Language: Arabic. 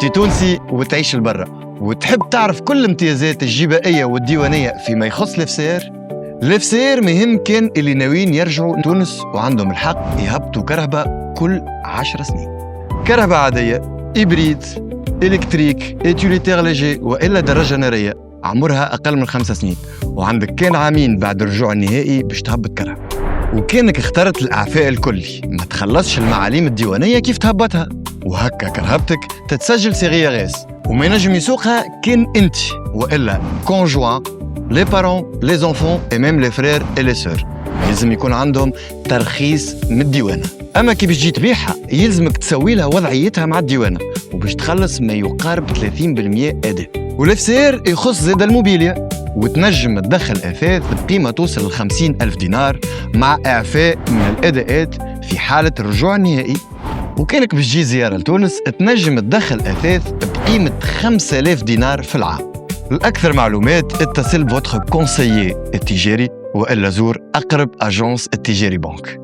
انت تونسي وتعيش لبرا وتحب تعرف كل الامتيازات الجبائية والديوانية فيما يخص الفسير. الفسير مهم كان اللي ناويين يرجعوا تونس وعندهم الحق يهبطوا كرهبة كل 10 سنين. كرهبة عادية، إبريد، إلكتريك، إتيوليتير ليجي وإلا دراجة نارية عمرها أقل من 5 سنين، وعندك كان عامين بعد الرجوع النهائي باش تهبط كرهبة. وكانك اخترت الإعفاء الكلي ما تخلصش المعاليم الديوانية كيف تهبطها، وهكا كرهبتك تتسجل صيغية غاز وما ينجم يسوقها كان انت والا كونجوان، لي بارون، لي زونفون اي ميم لي فرير اي لي سور، يلزم يكون عندهم ترخيص من الديوانه. اما كي باش تجي تبيعها يلزمك تسوي لها وضعيتها مع الديوانه وباش تخلص ما يقارب 30% اداء. والفسير يخص زاد الموبيليا، وتنجم تدخل اثاث بقيمه توصل ل 50,000 دينار مع اعفاء من الاداءات في حاله الرجوع النهائي. وكانك باش تجي زياره لتونس تنجم تدخل اثاث بقيمه 5,000 دينار في العام. لأكثر معلومات اتصل بوتر كونسيي التجاري والا زور أقرب أجنس التجاري بنك.